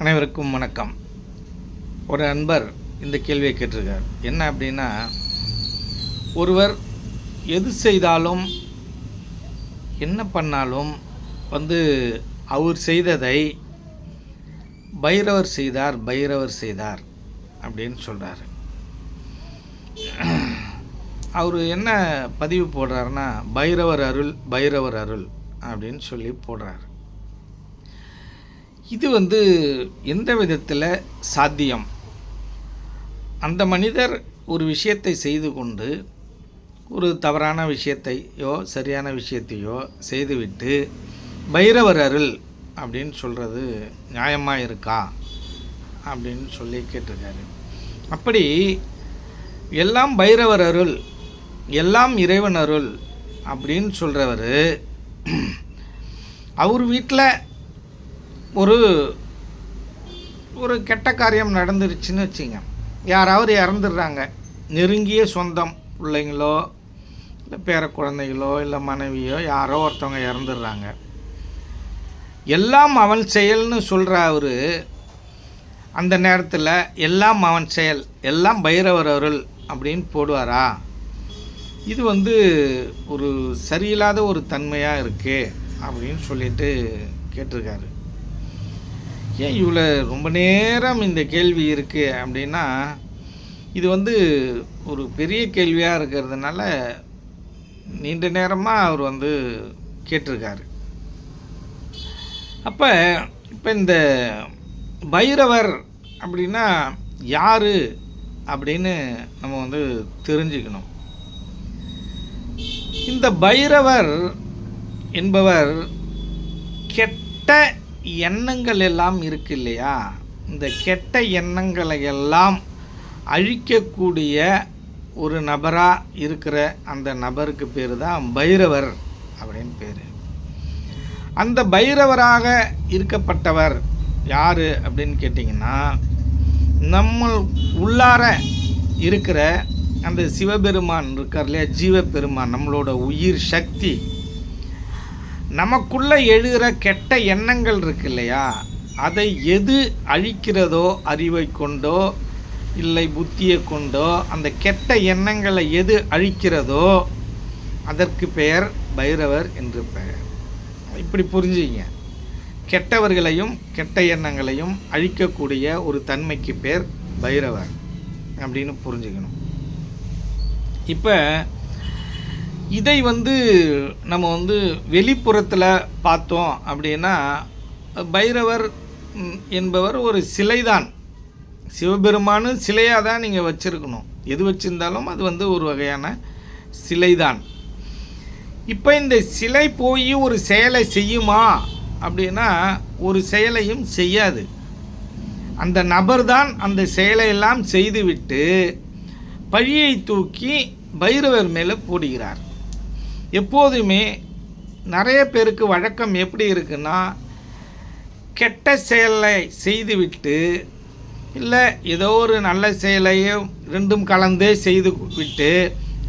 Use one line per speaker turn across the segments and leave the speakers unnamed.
அனைவருக்கும் வணக்கம். ஒரு நண்பர் இந்த கேள்வியை கேட்டிருக்கார். என்ன அப்படின்னா, ஒருவர் எது செய்தாலும் என்ன பண்ணாலும் அவர் செய்ததை பைரவர் செய்தார் அப்படின்னு சொல்கிறாரு. அவர் என்ன பதிவு போடுறாருன்னா, பைரவர் அருள் அப்படின்னு சொல்லி போடுறாரு. இது எந்த விதத்தில் சாத்தியம்? அந்த மனிதர் ஒரு விஷயத்தை செய்து கொண்டு ஒரு தவறான விஷயத்தையோ சரியான விஷயத்தையோ செய்துவிட்டு பைரவர் அருள் அப்படின்னு சொல்கிறது நியாயமாக இருக்கா அப்படின்னு சொல்லி கேட்டிருக்காரு. அப்படி எல்லாம் பைரவர் அருள், எல்லாம் இறைவன் அருள் அப்படின்னு சொல்கிறவர், அவர் வீட்டில் ஒரு கெட்ட காரியம் நடந்துருச்சுன்னு வச்சுங்க, யாராவது இறந்துடுறாங்க, நெருங்கிய சொந்தம், பிள்ளைங்களோ இல்லை பேர குழந்தைகளோ இல்லை மனைவியோ யாரோ ஒருத்தவங்க இறந்துடுறாங்க. எல்லாம் அவன் செயல்னு சொல்கிற அவர் அந்த நேரத்தில் எல்லாம் அவன் செயல், எல்லாம் பைரவர் அருள் அப்படின்னு போடுவாரா? இது ஒரு சரியில்லாத ஒரு தன்மையாக இருக்கே அப்படின்னு சொல்லிட்டு கேட்டிருக்காரு. ஏன் இவ்வளோ ரொம்ப நேரம் இந்த கேள்வி இருக்குது அப்படின்னா, இது ஒரு பெரிய கேள்வியாக இருக்கிறதுனால நீண்ட நேரமாக அவர் கேட்டிருக்காரு. இப்போ இந்த பைரவர் அப்படின்னா யார் அப்படின்னு நம்ம தெரிஞ்சுக்கணும். இந்த பைரவர் என்பவர் கெட்ட எண்ணங்கள் எல்லாம் இருக்கு இல்லையா, இந்த கெட்ட எண்ணங்களை எல்லாம் அழிக்கக்கூடிய ஒரு நபராக இருக்கிற அந்த நபருக்கு பேர் தான் பைரவர் அப்படின்னு பேர். அந்த பைரவராக இருக்கப்பட்டவர் யார் அப்படின்னு கேட்டிங்கன்னா, நம்ம உள்ளார இருக்கிற அந்த சிவபெருமான் இருக்கார் இல்லையா, ஜீவபெருமான், நம்மளோட உயிர் சக்தி, நமக்குள்ளே எழுகிற கெட்ட எண்ணங்கள் இருக்கு இல்லையா, அதை எது அழிக்கிறதோ, அறிவை கொண்டோ இல்லை புத்தியை கொண்டோ, அந்த கெட்ட எண்ணங்களை எது அழிக்கிறதோ அதற்கு பெயர் பைரவர் என்று பெயர். இப்படி புரிஞ்சுங்க, கெட்டவர்களையும் கெட்ட எண்ணங்களையும் அழிக்கக்கூடிய ஒரு தன்மைக்கு பேர் பைரவர் அப்படின்னு புரிஞ்சுக்கணும். இப்போ இதை நம்ம வெளிப்புறத்தில் பார்த்தோம் அப்படின்னா, பைரவர் என்பவர் ஒரு சிலைதான். சிவபெருமானு சிலையாக தான் நீங்கள் வச்சுருக்கணும். எது வச்சுருந்தாலும் அது ஒரு வகையான சிலைதான். இப்போ இந்த சிலை போய் ஒரு செயலை செய்யுமா அப்படின்னா, ஒரு செயலையும் செய்யாது. அந்த நபர்தான் அந்த செயலையெல்லாம் செய்துவிட்டு பழியை தூக்கி பைரவர் மேலே போடுகிறார். எப்போதுமே நிறைய பேருக்கு வழக்கம் எப்படி இருக்குன்னா, கெட்ட செயலை செய்துவிட்டு இல்லை ஏதோ ஒரு நல்ல செயலையும் ரெண்டும் கலந்தே செய்து விட்டு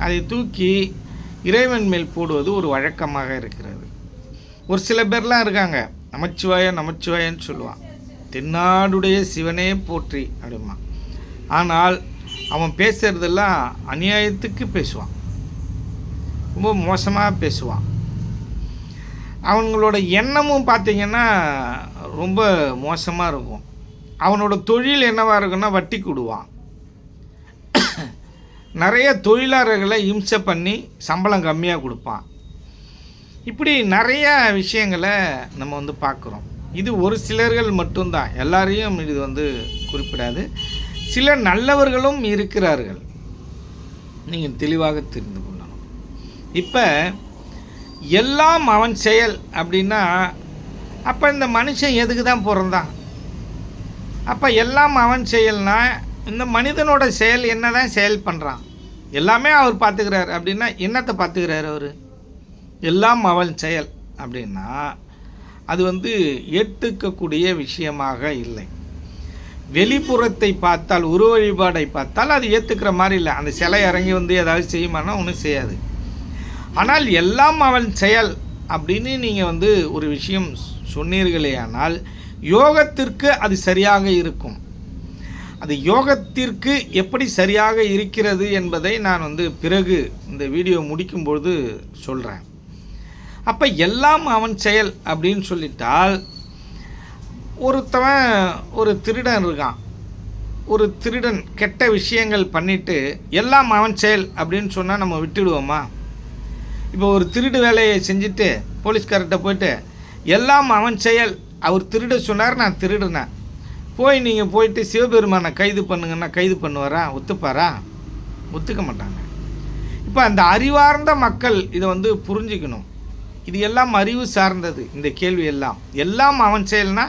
அதை தூக்கி இறைவன் மேல் போடுவது ஒரு வழக்கமாக இருக்கிறது. ஒரு சில பேர்லாம் இருக்காங்க, நமச்சிவாயன்னு சொல்லுவான், தென்னாடுடைய சிவனே போற்றி அப்படிமா. ஆனால் அவன் பேசுகிறதெல்லாம் அநியாயத்துக்கு பேசுவான், ரொம்ப மோசமாக பேசுவான். அவங்களோட எண்ணமும் பார்த்திங்கன்னா ரொம்ப மோசமாக இருக்கும். அவனோட தொழில் என்னவாக இருக்குன்னா, வட்டி கொடுவான். நிறைய தொழிலாளர்களை இம்சை பண்ணி சம்பளம் கம்மியாக கொடுப்பான். இப்படி நிறைய விஷயங்களை நம்ம பார்க்குறோம். இது ஒரு சிலர்கள் மட்டும்தான், எல்லாரையும் இது குறிப்பிடாது. சில நல்லவர்களும் இருக்கிறார்கள், நீங்கள் தெளிவாக தெரிந்து கொள்ளணும். இப்போ எல்லாம் அவன் செயல் அப்படின்னா, அப்போ இந்த மனுஷன் எதுக்கு தான் பிறந்தான்? அப்போ எல்லாம் அவன் செயல்னா, இந்த மனிதனோட செயல் என்ன தான் செயல் பண்ணுறான்? எல்லாமே அவர் பார்த்துக்கிறார் அப்படின்னா என்னத்தை பார்த்துக்கிறார் அவர்? எல்லாம் அவன் செயல் அப்படின்னா அது ஏற்றுக்கக்கூடிய விஷயமாக இல்லை. வெளிப்புறத்தை பார்த்தால், உருவ வழிபாடை பார்த்தால் அது ஏற்றுக்கிற மாதிரி இல்லை. அந்த சிலை இறங்கி ஏதாவது செய்யுமானா ஒன்றும் செய்யாது. ஆனால் எல்லாம் அவன் செயல் அப்படின்னு நீங்கள் ஒரு விஷயம் சொன்னீர்களே ஆனால், யோகத்திற்கு அது சரியாக இருக்கும். அது யோகத்திற்கு எப்படி சரியாக இருக்கிறது என்பதை நான் பிறகு இந்த வீடியோ முடிக்கும்பொழுது சொல்கிறேன். அப்போ எல்லாம் அவன் செயல் அப்படின்னு சொல்லிட்டால், ஒருத்தவன் ஒரு திருடன் இருக்கான். ஒரு திருடன் கெட்ட விஷயங்கள் பண்ணிவிட்டு எல்லாம் அவன் செயல் அப்படின்னு சொன்னால் நம்ம விட்டுடுவோமா? இப்போ ஒரு திருடு வேலையை செஞ்சுட்டு போலீஸ்கார்ட்ட போயிட்டு எல்லாம் அவன் செயல், அவர் திருட சொன்னார், நான் திருடுனேன், நீங்கள் போயிட்டு சிவபெருமானை கைது பண்ணுங்கன்னா கைது பண்ணுவாரா? ஒத்துப்பாரா? ஒத்துக்க மாட்டாங்க. இப்போ அந்த அறிவார்ந்த மக்கள் இதை புரிஞ்சுக்கணும். இது எல்லாம் அறிவு சார்ந்தது. இந்த கேள்வி எல்லாம் அவன் செயல்னா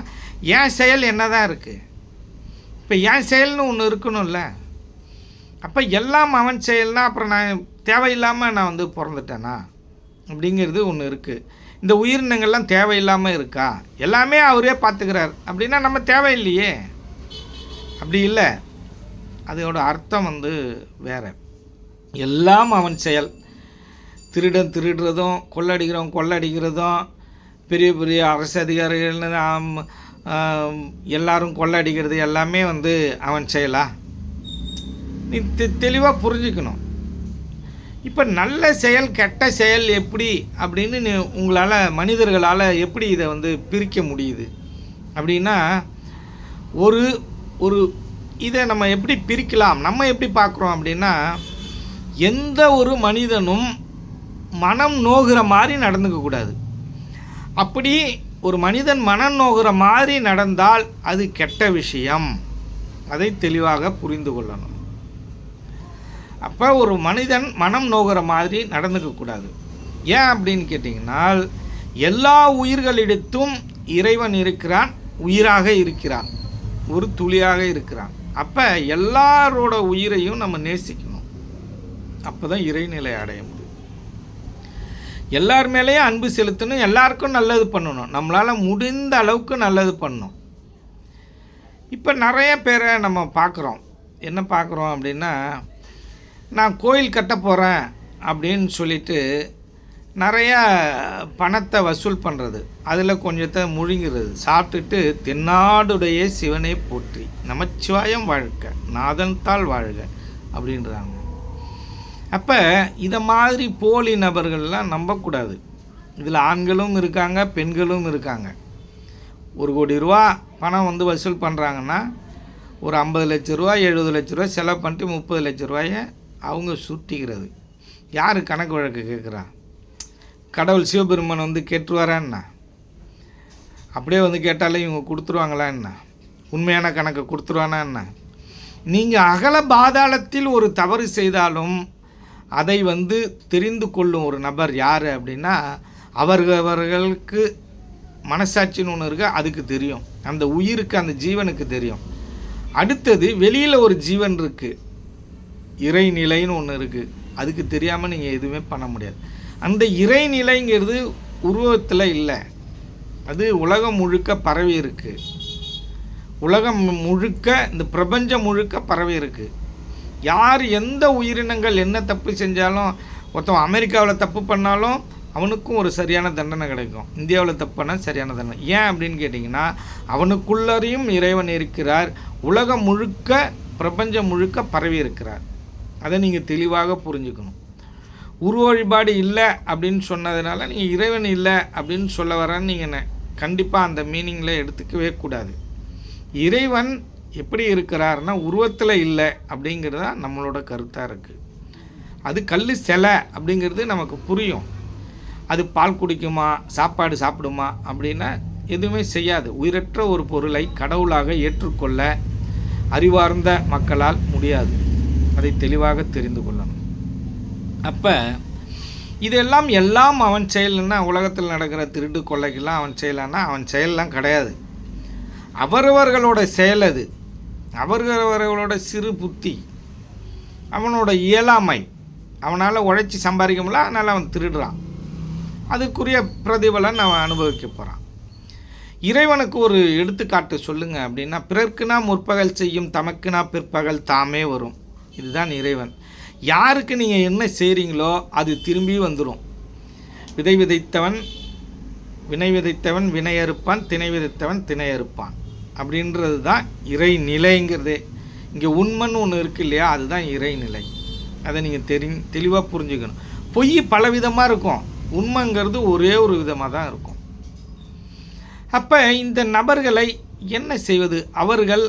என் செயல் என்ன தான் இருக்குது? இப்போ என் செயல்னு ஒன்று இருக்கணும்ல. அப்போ எல்லாம் அவன் செயல்னா அப்புறம் நான் தேவையில்லாமல் நான் பிறந்துட்டேனா அப்படிங்கிறது ஒன்று இருக்குது. இந்த உயிரினங்கள்லாம் தேவையில்லாமல் இருக்கா? எல்லாமே அவரே பார்த்துக்கிறார் அப்படின்னா நம்ம தேவையில்லையே. அப்படி இல்லை, அதோட அர்த்தம் வேறு. எல்லாம் அவன் செயல். திருடன் திருடுறதும், கொள்ளடிக்கிறவன் கொள்ளடிக்கிறதும், பெரிய பெரிய அரசு அதிகாரிகள் எல்லாரும் கொள்ளடிக்கிறது எல்லாமே அவன் செயலா? நீ தெளிவாக புரிஞ்சுக்கணும். இப்போ நல்ல செயல் கெட்ட செயல் எப்படி அப்படின்னு உங்களால் மனிதர்களால் எப்படி இதை பிரிக்க முடியுது அப்படின்னா, ஒரு ஒரு இதை நம்ம எப்படி பிரிக்கலாம், நம்ம எப்படி பார்க்குறோம் அப்படின்னா, எந்த ஒரு மனிதனும் மனம் நோகிற மாதிரி நடந்துக்கக்கூடாது. அப்படி ஒரு மனிதன் மனம் நோகிற மாதிரி நடந்தால் அது கெட்ட விஷயம். அதை தெளிவாக புரிந்து கொள்ளணும். அப்போ ஒரு மனிதன் மனம் நோகிற மாதிரி நடந்துக்கக்கூடாது. ஏன் அப்படின்னு கேட்டிங்கன்னால், எல்லா உயிர்களிடத்தும் இறைவன் இருக்கிறான், உயிராக இருக்கிறான், ஒரு துளியாக இருக்கிறான். அப்போ எல்லாரோட உயிரையும் நம்ம நேசிக்கணும். அப்போ தான் இறைநிலை அடைய முடியும். எல்லார் மேலேயும் அன்பு செலுத்தணும், எல்லாருக்கும் நல்லது பண்ணணும், நம்மளால் முடிந்த அளவுக்கு நல்லது பண்ணணும். இப்போ நிறைய பேரை நம்ம பார்க்குறோம். என்ன பார்க்குறோம் அப்படின்னா, நான் கோயில் கட்ட போகிறேன் அப்படின்னு சொல்லிட்டு நிறையா பணத்தை வசூல் பண்ணுறது, அதில் கொஞ்சத்தை முழுங்கிறது, சாப்பிட்டுட்டு தென்னாடுடைய சிவனை போற்றி நமச்சிவாயம் வாழ்க நாதன்தாள் வாழ்க அப்படின்றாங்க. அப்போ இதை மாதிரி போலி நபர்கள்லாம் நம்பக்கூடாது. இதில் ஆண்களும் இருக்காங்க, பெண்களும் இருக்காங்க. 1 கோடி ரூபா பணம் வசூல் பண்ணுறாங்கன்னா, ஒரு 50 லட்ச ரூபா 70 லட்ச ரூபா செலவு பண்ணிட்டு 30 லட்ச ரூபாயை அவங்க சுட்டிக்கிறது. யார் கணக்கு வழக்கு கேட்குறா? கடவுள் சிவபெருமான் கேட்டுருவாரா என்ன? அப்படியே கேட்டாலே இவங்க கொடுத்துருவாங்களா என்ன? உண்மையான கணக்கை கொடுத்துருவானா என்ன? நீங்கள் அகல பாதாளத்தில் ஒரு தவறு செய்தாலும் அதை தெரிந்து கொள்ளும் ஒரு நபர் யார் அப்படின்னா, அவர்களுக்கு மனசாட்சின்னு ஒன்று இருக்குது, அதுக்கு தெரியும். அந்த உயிருக்கு, அந்த ஜீவனுக்கு தெரியும். அடுத்தது வெளியில் ஒரு ஜீவன் இருக்குது, இறைநிலைன்னு ஒன்று இருக்குது, அதுக்கு தெரியாமல் நீங்கள் எதுவுமே பண்ண முடியாது. அந்த இறைநிலைங்கிறது உருவத்தில் இல்லை, அது உலகம் முழுக்க பரவி இருக்குது. உலகம் முழுக்க, இந்த பிரபஞ்சம் முழுக்க பரவி இருக்குது. யார் எந்த உயிரினங்கள் என்ன தப்பு செஞ்சாலும், ஒருத்தன் அமெரிக்காவில் தப்பு பண்ணாலும் அவனுக்கும் ஒரு சரியான தண்டனை கிடைக்கும். இந்தியாவில் தப்பு பண்ணால் சரியான தண்டனை. ஏன் அப்படின்னு கேட்டிங்கன்னா, அவனுக்குள்ளரையும் இறைவன் இருக்கிறார், உலகம் முழுக்க பிரபஞ்சம் முழுக்க பரவி இருக்கிறார். அதை நீங்கள் தெளிவாக புரிஞ்சுக்கணும். உருவ வழிபாடு இல்லை அப்படின்னு சொன்னதுனால நீங்கள் இறைவன் இல்லை அப்படின்னு சொல்ல வரேன்னு நீங்கள் கண்டிப்பாக அந்த மீனிங்கில் எடுத்துக்கவே கூடாது. இறைவன் எப்படி இருக்கிறாருன்னா உருவத்தில் இல்லை அப்படிங்கிறது தான் நம்மளோட கருத்தாக இருக்குது. அது கல் சிலை அப்படிங்கிறது நமக்கு புரியும். அது பால் குடிக்குமா, சாப்பாடு சாப்பிடுமா அப்படின்னா எதுவுமே செய்யாது. உயிரற்ற ஒரு பொருளை கடவுளாக ஏற்றுக்கொள்ள அறிவார்ந்த மக்களால் முடியாது. அதை தெளிவாக தெரிந்து கொள்ளணும். அப்போ இதெல்லாம் எல்லாம் அவன் செயல்னா, உலகத்தில் நடக்கிற திருட்டு கொள்ளைக்கெல்லாம் அவன் செயலானா அவன் செயலெலாம் கிடையாது. அவரவர்களோட செயல் அது. அவரவர்களோட சிறு புத்தி, அவனோட இயலாமை, அவனால் உழைச்சி சம்பாதிக்க முடியல, அதனால் அவன் திருடுறான். அதுக்குரிய பிரதிபலன் அவன் அனுபவிக்க போகிறான். இறைவனுக்கு ஒரு எடுத்துக்காட்டு சொல்லுங்க அப்படின்னா, பிறர்க்குனா முற்பகல் செய்யும் தமக்குனா பிற்பகல் தாமே வரும். இதுதான் இறைவன். யாருக்கு நீங்கள் என்ன செய்கிறீங்களோ அது திரும்பி வந்துடும். விதை விதைத்தவன் வினை விதைத்தவன் வினை அறுப்பான், திணை விதைத்தவன் திணை அறுப்பான் அப்படின்றது தான் இறைநிலைங்கிறதே. இங்கே உண்மைன்னு ஒன்று இருக்குது இல்லையா, அதுதான் இறைநிலை. அதை நீங்கள் தெளிவாக புரிஞ்சுக்கணும். பொய் பலவிதமாக இருக்கும், உண்மைங்கிறது ஒரே ஒரு விதமாக தான் இருக்கும். அப்போ இந்த நபர்களை என்ன செய்வது? அவர்கள்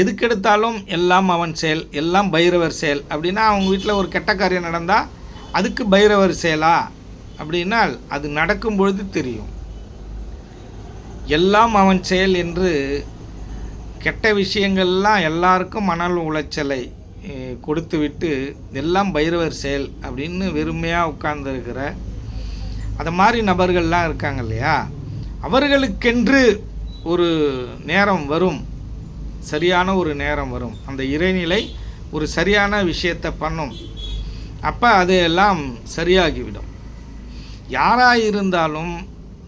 எதுக்கெடுத்தாலும் எல்லாம் அவன் செயல், எல்லாம் பைரவர் செயல் அப்படின்னா, அவங்க வீட்டில் ஒரு கெட்ட காரியம் நடந்தால் அதுக்கு பைரவர் செயலா அப்படின்னால் அது நடக்கும் பொழுது தெரியும். எல்லாம் அவன் செயல் என்று கெட்ட விஷயங்கள்லாம் எல்லாருக்கும் மணல் உளைச்சலை கொடுத்துவிட்டு எல்லாம் பைரவர் செயல் அப்படின்னு வெறுமையாக உட்கார்ந்துருக்கிற அது மாதிரி நபர்கள்லாம் இருக்காங்க இல்லையா, அவர்களுக்கென்று ஒரு நேரம் வரும், சரியான ஒரு நேரம் வரும். அந்த இறைநிலை ஒரு சரியான விஷயத்தை பண்ணும். அப்போ அது எல்லாம் சரியாகிவிடும். யாராக இருந்தாலும்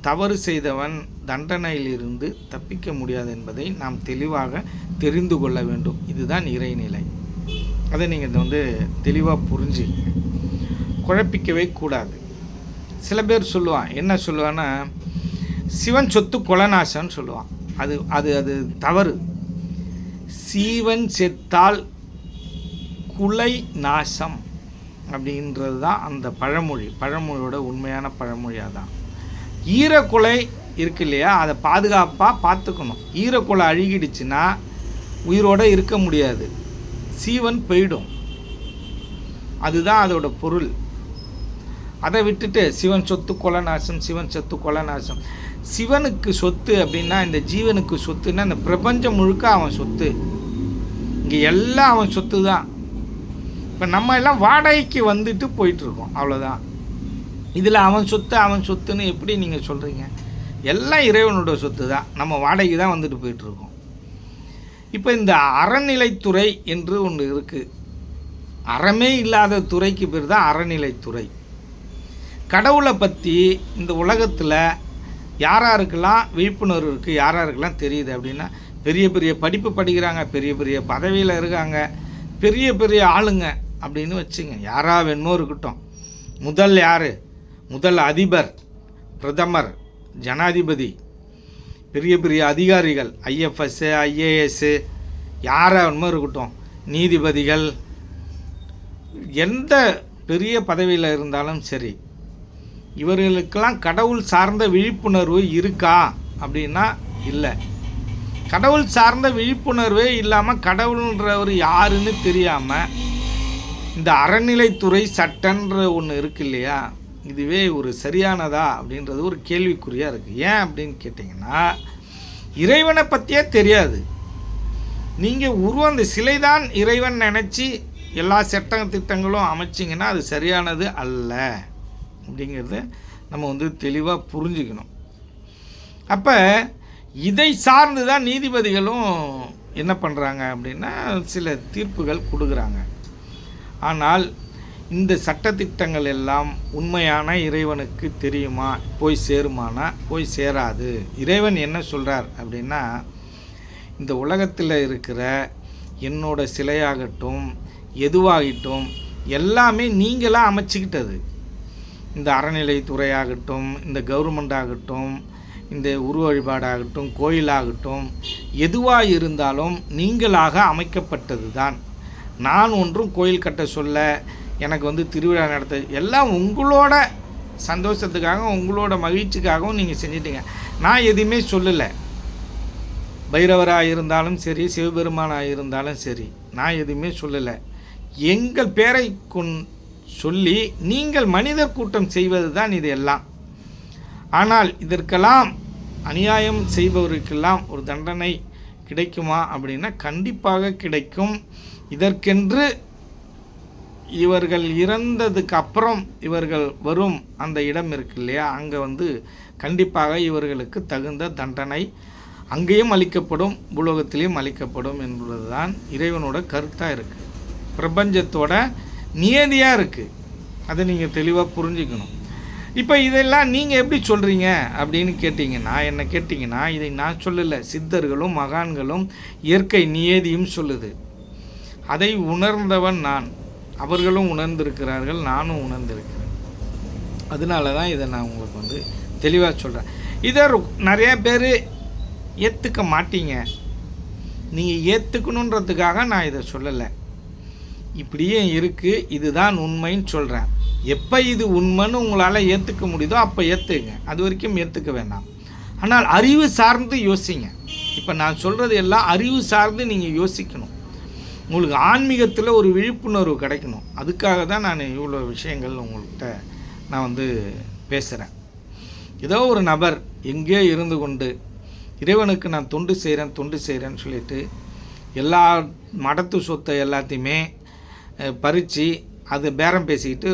தவறு செய்தவன் தண்டனையிலிருந்து தப்பிக்க முடியாது என்பதை நாம் தெளிவாக தெரிந்து கொள்ள வேண்டும். இதுதான் இறைநிலை. அதை நீங்கள் தெளிவாக புரிஞ்சு குழப்பிக்கவே கூடாது. சில பேர் சொல்லுவான், என்ன சொல்லுவான்னா, சிவன் சொத்து கொலநாசம்னு சொல்லுவான். அது அது அது தவறு. சீவன் செத்தால் குலை நாசம் அப்படின்றது தான் அந்த பழமொழியோட உண்மையான பழமொழியாக தான். ஈரக்குலை இருக்கு இல்லையா, அதை பாதுகாப்பாக பார்த்துக்கணும். ஈரக்குலை அழுகிடுச்சுன்னா உயிரோடு இருக்க முடியாது, சீவன் போயிடும். அதுதான் அதோட பொருள். அதை விட்டுட்டு சிவன் சொத்து கொலநாசம், சிவன் சொத்து கொலநாசம். சிவனுக்கு சொத்து அப்படின்னா இந்த ஜீவனுக்கு சொத்துன்னா இந்த பிரபஞ்சம் முழுக்க அவன் சொத்து. இங்கே எல்லாம் அவன் சொத்து தான். இப்போ நம்ம எல்லாம் வாடகைக்கு வந்துட்டு போயிட்டுருக்கோம், அவ்வளோதான். இதில் அவன் சொத்துன்னு எப்படி நீங்கள் சொல்கிறீங்க? எல்லாம் இறைவனோட சொத்து தான், நம்ம வாடகைக்கு தான் வந்துட்டு போயிட்டுருக்கோம். இப்போ இந்த அறநிலைத்துறை என்று ஒன்று இருக்குது. அறமே இல்லாத துறைக்கு பேர் தான் அறநிலைத்துறை. கடவுளை பற்றி இந்த உலகத்தில் யாராருக்கெல்லாம் விழிப்புணர்வு இருக்குது, யாராருக்கெல்லாம் தெரியுது அப்படின்னா, பெரிய பெரிய படிப்பு படிக்கிறாங்க, பெரிய பெரிய பதவியில் இருக்காங்க, பெரிய பெரிய ஆளுங்க அப்படின்னு வச்சுங்க, யாராக வேணுமோ இருக்கட்டும். முதல் யார்? முதல் அதிபர், பிரதமர், ஜனாதிபதி, பெரிய பெரிய அதிகாரிகள், IFS, IAS, யாராக வேணுமோ இருக்கட்டும், நீதிபதிகள், எந்த பெரிய பதவியில் இருந்தாலும் சரி, இவர்களுக்கெல்லாம் கடவுள் சார்ந்த விழிப்புணர்வு இருக்கா அப்படின்னா இல்லை. கடவுள் சார்ந்த விழிப்புணர்வே இல்லாமல் கடவுள்ன்றவர் யாருன்னு தெரியாமல் இந்த அறநிலைத்துறை சட்டன்ற ஒன்று இருக்கு இல்லையா, இதுவே ஒரு சரியானதா அப்படின்றது ஒரு கேள்விக்குறியாக இருக்குது. ஏன் அப்படின்னு கேட்டிங்கன்னா, இறைவனை பற்றியே தெரியாது. நீங்கள் அந்த சிலை தான் இறைவன் நினச்சி எல்லா திட்டங்களும் அமைச்சிங்கன்னா அது சரியானது அல்ல அப்படிங்கிறத நம்ம தெளிவாக புரிஞ்சுக்கணும். அப்போ இதை சார்ந்து தான் நீதிபதிகளும் என்ன பண்ணுறாங்க அப்படின்னா சில தீர்ப்புகள் கொடுக்குறாங்க. ஆனால் இந்த சட்டத்திட்டங்கள் எல்லாம் உண்மையான இறைவனுக்கு தெரியுமா, போய் சேருமானா? போய் சேராது. இறைவன் என்ன சொல்கிறார் அப்படின்னா, இந்த உலகத்தில் இருக்கிற என்னோட சிலையாகட்டும் எதுவாகட்டும் எல்லாமே நீங்களாக அமைச்சிக்கிட்டது. இந்த அறநிலைத்துறையாகட்டும், இந்த கவர்மெண்ட் ஆகட்டும், இந்த உருவ வழிபாடாகட்டும், கோயிலாகட்டும், எதுவாக இருந்தாலும் நீங்களாக அமைக்கப்பட்டது தான். நான் ஒன்றும் கோயில் கட்ட சொல்ல, எனக்கு திருவிழா நடத்த, எல்லாம் உங்களோட சந்தோஷத்துக்காக உங்களோட மகிழ்ச்சிக்காகவும் நீங்கள் செஞ்சிட்டீங்க. நான் எதுவுமே சொல்லலை. பைரவராக இருந்தாலும் சரி, சிவபெருமானாக இருந்தாலும் சரி, நான் எதுவுமே சொல்லலை. எங்கள் பேரை சொல்லி நீங்கள் மனிதர் கூட்டம் செய்வது தான் இது எல்லாம். ஆனால் இதற்கெல்லாம் அநியாயம் செய்பவருக்கெல்லாம் ஒரு தண்டனை கிடைக்குமா அப்படின்னா கண்டிப்பாக கிடைக்கும். இதற்கென்று இவர்கள் இறந்ததுக்கு அப்புறம் இவர்கள் வரும் அந்த இடம் இருக்கு இல்லையா, அங்கே கண்டிப்பாக இவர்களுக்கு தகுந்த தண்டனை அங்கேயும் அளிக்கப்படும், பூலோகத்திலையும் அளிக்கப்படும் என்பது தான் இறைவனோட கருத்தாக இருக்குது, பிரபஞ்சத்தோட நியதியாக இருக்குது. அதை நீங்கள் தெளிவாக புரிஞ்சுக்கணும். இப்போ இதெல்லாம் நீங்கள் எப்படி சொல்கிறீங்க அப்படின்னு கேட்டிங்கன்னா இதை நான் சொல்லலை, சித்தர்களும் மகான்களும் இயற்கை நியதியும் சொல்லுது. அதை உணர்ந்தவன் நான், அவர்களும் உணர்ந்திருக்கிறார்கள், நானும் உணர்ந்திருக்கிறேன். அதனால தான் இதை நான் உங்களுக்கு தெளிவாக சொல்கிறேன். இதை நிறைய பேர் ஏற்றுக்க மாட்டீங்க. நீங்கள் ஏற்றுக்கணுன்றதுக்காக நான் இதை சொல்லலை. இப்படியே இருக்குது, இதுதான் உண்மைன்னு சொல்கிறேன். எப்போ இது உண்மைன்னு உங்களால் ஏற்றுக்க முடியுதோ அப்போ ஏற்றுங்க, அது வரைக்கும் ஏற்றுக்க வேண்டாம். ஆனால் அறிவு சார்ந்து யோசிங்க. இப்போ நான் சொல்கிறது எல்லாம் அறிவு சார்ந்து நீங்கள் யோசிக்கணும். உங்களுக்கு ஆன்மீகத்தில் ஒரு விழிப்புணர்வு கிடைக்கணும். அதுக்காக தான் நான் இவ்வளோ விஷயங்கள் உங்கள்கிட்ட நான் பேசுகிறேன். ஏதோ ஒரு நபர் எங்கேயோ இருந்து கொண்டு இறைவனுக்கு நான் தொண்டு செய்கிறேன்னு சொல்லிட்டு எல்லா மடத்து சொத்தை எல்லாத்தையுமே பறித்து அது பேரம் பேசிக்கிட்டு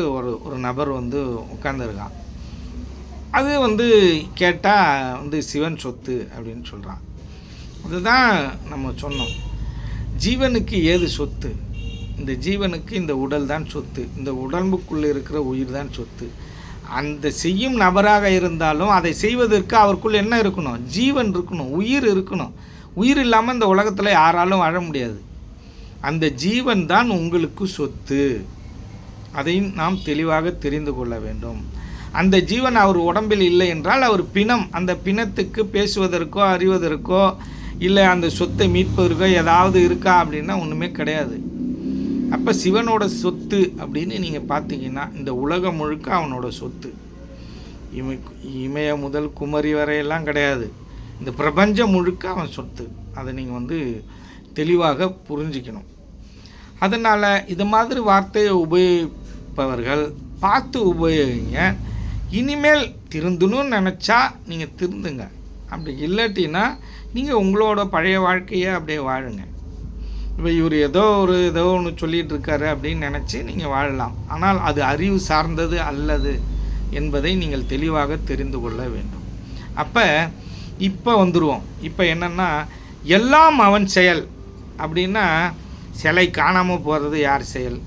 ஒரு நபர் உட்காந்துருக்கான். அது கேட்டால் சிவன் சொத்து அப்படின்னு சொல்கிறான். அதுதான் நம்ம சொன்னோம், ஜீவனுக்கு ஏது சொத்து? இந்த ஜீவனுக்கு இந்த உடல் தான் சொத்து, இந்த உடம்புக்குள்ளே இருக்கிற உயிர் தான் சொத்து. அந்த செய்யும் நபராக இருந்தாலும் அதை செய்வதற்கு அவருக்குள்ளே என்ன இருக்கணும்? ஜீவன் இருக்கணும், உயிர் இருக்கணும். உயிர் இல்லாமல் இந்த உலகத்தில் யாராலும் வாழ முடியாது. அந்த ஜீவன் தான் உங்களுக்கு சொத்து. அதையும் நாம் தெளிவாக தெரிந்து கொள்ள வேண்டும். அந்த ஜீவன் அவர் உடம்பில் இல்லை என்றால் அவர் பிணம். அந்த பிணத்துக்கு பேசுவதற்கோ அறிவதற்கோ இல்லை அந்த சொத்தை மீட்பதற்கோ ஏதாவது இருக்கா அப்படின்னா ஒன்றுமே கிடையாது. அப்போ சிவனோட சொத்து அப்படின்னு நீங்கள் பார்த்தீங்கன்னா இந்த உலகம் முழுக்க அவனோட சொத்து. இமய முதல் குமரி வரையெல்லாம் கிடையாது, இந்த பிரபஞ்சம் முழுக்க அவன் சொத்து. அதை நீங்கள் தெளிவாக புரிஞ்சிக்கணும். அதனால் இது மாதிரி வார்த்தையை உபயோகிப்பவர்கள் பார்த்து உபயோகிங்க. இனிமேல் திருந்தணும்னு நினச்சா நீங்கள் திருந்துங்க. அப்படி இல்லாட்டின்னா நீங்கள் உங்களோட பழைய வாழ்க்கையை அப்படியே வாழுங்க. இப்போ இவர் ஏதோ ஒன்று சொல்லிகிட்டு இருக்காரு அப்படின்னு நினச்சி நீங்கள் வாழலாம். ஆனால் அது அறிவு சார்ந்தது அல்லது என்பதை நீங்கள் தெளிவாக தெரிந்து கொள்ள வேண்டும். அப்போ இப்போ வந்துடுவோம். இப்போ என்னென்னா எல்லாம் அவன் செயல் அப்படின்னா, சிலை காணாமல் போகிறது யார் செயல்?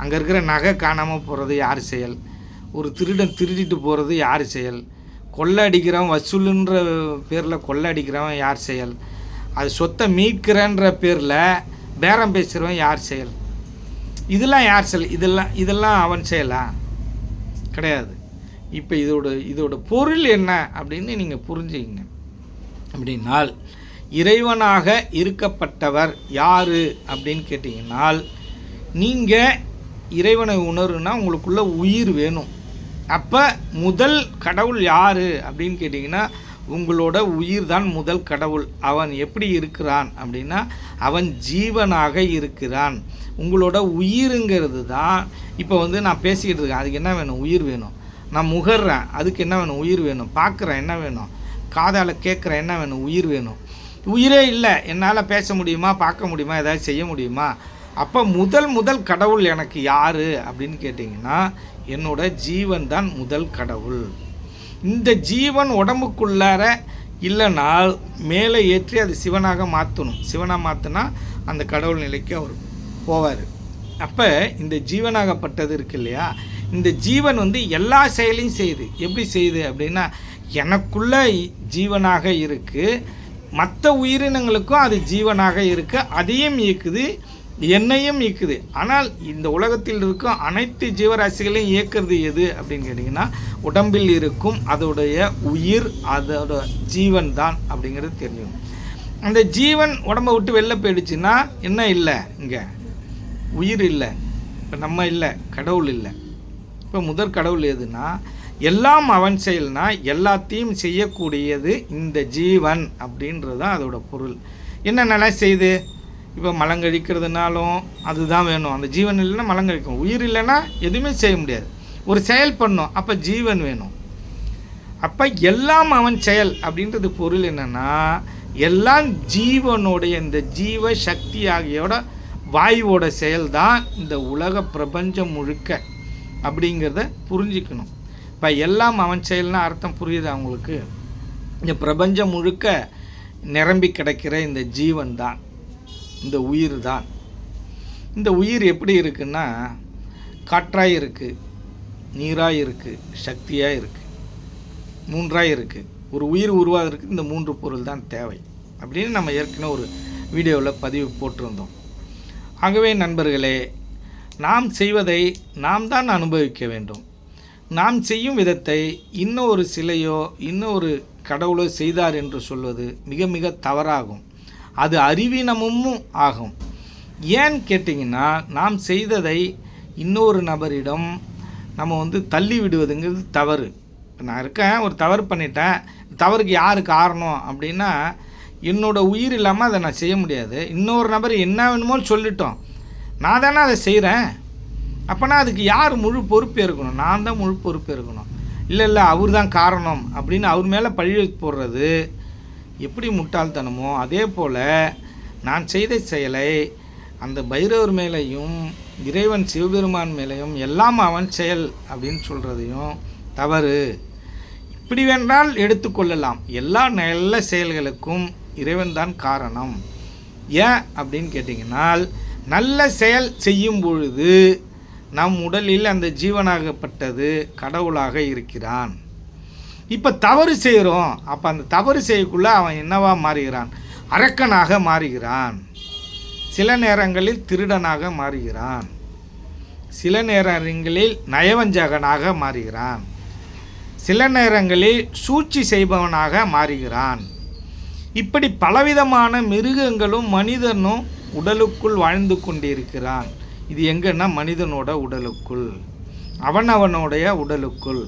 அங்கே இருக்கிற நகை காணாமல் போகிறது யார் செயல்? ஒரு திருடன் திருடிட்டு போகிறது யார் செயல்? கொள்ளை அடிக்கிறவன் வசூலுன்ற பேரில் கொள்ளை அடிக்கிறவன் யார் செயல்? அது சொத்தை மீட்கிறன்ற பேரில் பேரம் பேசுகிறவன் யார் செயல்? இதெல்லாம் யார் செயல்? இதெல்லாம் அவன் செயலா? கிடையாது. இப்போ இதோட பொருள் என்ன அப்படின்னு நீங்கள் புரிஞ்சுக்கிங்க. அப்படின்னால் இறைவனாக இருக்கப்பட்டவர் யார் அப்படின்னு கேட்டிங்கன்னால், நீங்கள் இறைவனை உணருன்னா உங்களுக்குள்ள உயிர் வேணும். அப்போ முதல் கடவுள் யார் அப்படின்னு கேட்டிங்கன்னா, உங்களோட உயிர் தான் முதல் கடவுள். அவன் எப்படி இருக்கிறான் அப்படின்னா, அவன் ஜீவனாக இருக்கிறான். உங்களோட உயிருங்கிறது தான். இப்போ நான் பேசிக்கிட்டு இருக்கேன், அதுக்கு என்ன வேணும்? உயிர் வேணும். நான் முகர்றேன், அதுக்கு என்ன வேணும்? உயிர் வேணும். பார்க்குறேன், என்ன வேணும்? காதால் கேட்குறேன், என்ன வேணும்? உயிர் வேணும். உயிரே இல்லை, என்னால் பேச முடியுமா, பார்க்க முடியுமா, ஏதாவது செய்ய முடியுமா? அப்போ முதல் கடவுள் எனக்கு யார் அப்படின்னு கேட்டிங்கன்னா, என்னோட ஜீவன் தான் முதல் கடவுள். இந்த ஜீவன் உடம்புக்குள்ளார இல்லைனால் மேலே ஏற்றி அது சிவனாக மாற்றணும். சிவனாக மாற்றினா அந்த கடவுள் நிலைக்கு அவர் போவார். அப்போ இந்த ஜீவனாகப்பட்டது இருக்கு இல்லையா, இந்த ஜீவன் எல்லா செயலையும் செய்யுது. எப்படி செய்யுது அப்படின்னா, எனக்குள்ள ஜீவனாக இருக்குது, மற்ற உயிரினங்களுக்கும் அது ஜீவனாக இருக்குது, அதையும் இயக்குது, என்னையும் இயக்குது. ஆனால் இந்த உலகத்தில் இருக்கும் அனைத்து ஜீவராசிகளையும் இயக்கிறது எது அப்படின்னு கேட்டிங்கன்னா, உடம்பில் இருக்கும் அதோடைய உயிர், அதோட ஜீவன் தான் அப்படிங்கிறது தெரியும். அந்த ஜீவன் உடம்பை விட்டு வெளில போயிடுச்சுன்னா என்ன இல்லை? இங்கே உயிர் இல்லை. இப்போ நம்ம இல்லை, கடவுள் இல்லை. இப்போ முதற் கடவுள் எதுனா, எல்லாம் அவன் செயல்னா எல்லாத்தையும் செய்யக்கூடியது இந்த ஜீவன் அப்படின்றது தான் அதோட பொருள். என்னென்னலாம் செய்யுது? இப்போ மலங்கழிக்கிறதுனாலும் அதுதான் வேணும். அந்த ஜீவன் இல்லைன்னா மலங்கழிக்கும். உயிர் இல்லைன்னா எதுவுமே செய்ய முடியாது. ஒரு செயல் பண்ணும், அப்போ ஜீவன் வேணும். அப்போ எல்லாம் அவன் செயல் அப்படின்றது பொருள் என்னென்னா, எல்லாம் ஜீவனுடைய இந்த ஜீவ சக்தி ஆகியோட வாயுவோட செயல் தான் இந்த உலக பிரபஞ்சம் முழுக்க அப்படிங்கிறத புரிஞ்சிக்கணும். இப்போ எல்லாம் அவன் செயல்னா அர்த்தம் புரியுது அவங்களுக்கு? இந்த பிரபஞ்சம் முழுக்க நிரம்பி கிடக்கிற இந்த ஜீவன் தான், இந்த உயிர் தான். இந்த உயிர் எப்படி இருக்குன்னா, காற்றாக இருக்குது, நீராக இருக்குது, சக்தியாக இருக்குது, மூன்றாக இருக்குது. ஒரு உயிர் உருவாகிறதுக்கு இந்த மூன்று பொருள் தான் தேவை அப்படின்னு நம்ம ஏற்கனவே ஒரு வீடியோவில் பதிவு போட்டிருந்தோம். ஆகவே நண்பர்களே, நாம் செய்வதை நாம் தான் அனுபவிக்க வேண்டும். நாம் செய்யும் விதத்தை இன்னொரு சிலையோ இன்னொரு கடவுளோ செய்தார் என்று சொல்வது மிக மிக தவறாகும். அது அறிவீனமும் ஆகும். ஏன்னு கேட்டிங்கன்னா, நாம் செய்ததை இன்னொரு நபரிடம் நம்ம தள்ளி விடுவதுங்கிறது தவறு. நான் இருக்கேன், ஒரு தவறு பண்ணிட்டேன், தவறுக்கு யார் காரணம் அப்படின்னா, என்னோடய உயிர் இல்லாமல் அதை நான் செய்ய முடியாது. இன்னொரு நபர் என்ன வேணுமோ சொல்லிட்டோம், நான் தானே அதை செய்கிறேன், அப்போனா அதுக்கு யார் முழு பொறுப்பு இருக்கணும்? நான் தான் முழு பொறுப்பு இருக்கணும். இல்லை அவர் தான் காரணம் அப்படின்னு அவர் மேலே பழி போடுறது எப்படி முட்டாள்தனமோ, அதே போல் நான் செய்த செயலை அந்த பைரவர் மேலேயும் இறைவன் சிவபெருமான் மேலேயும் எல்லாம் அவன் செயல் அப்படின்னு சொல்கிறதையும் தவறு. இப்படி வேண்டால் எடுத்துக்கொள்ளலாம். எல்லா நல்ல செயல்களுக்கும் இறைவன் தான் காரணம். ஏன் அப்படின்னு கேட்டிங்கன்னால், நல்ல செயல் செய்யும் பொழுது நம் உடலில் அந்த ஜீவனாகப்பட்டது கடவுளாக இருக்கிறான். இப்போ தவறு செய்கிறோம், அப்போ அந்த தவறு செய்யக்குள்ளே அவன் என்னவா மாறுகிறான்? அரக்கனாக மாறுகிறான். சில நேரங்களில் திருடனாக மாறுகிறான், சில நேரங்களில் நயவஞ்சகனாக மாறுகிறான், சில நேரங்களில் சூழ்ச்சி செய்பவனாக மாறுகிறான். இப்படி பலவிதமான மிருகங்களும் மனிதனும் உடலுக்குள் வாழ்ந்து கொண்டிருக்கிறான். இது எங்கன்னா மனிதனோட உடலுக்குள், அவனவனுடைய உடலுக்குள்.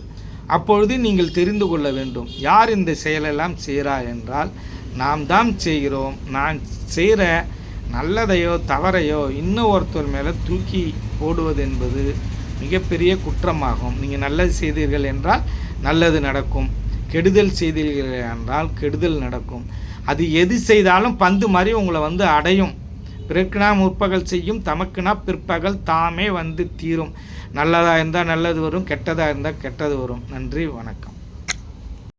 அப்பொழுது நீங்கள் தெரிந்து கொள்ள வேண்டும், யார் இந்த செயலெல்லாம் செய்கிறா என்றால் நாம் தான் செய்கிறோம். நான் செய்கிற நல்லதையோ தவறையோ இன்னும் ஒருத்தர் மேலே தூக்கி போடுவது என்பது மிகப்பெரிய குற்றமாகும். நீங்கள் நல்லது செய்தீர்கள் என்றால் நல்லது நடக்கும், கெடுதல் செய்தீர்கள் என்றால் கெடுதல் நடக்கும். அது எது செய்தாலும் பந்து மாதிரி உங்களை அடையும். பிறர்க்குனா முற்பகல் செய்யும், தமக்குனா பிற்பகல் தாமே தீரும். நல்லதாக இருந்தால் நல்லது வரும், கெட்டதாக இருந்தால் கெட்டது வரும். நன்றி, வணக்கம்.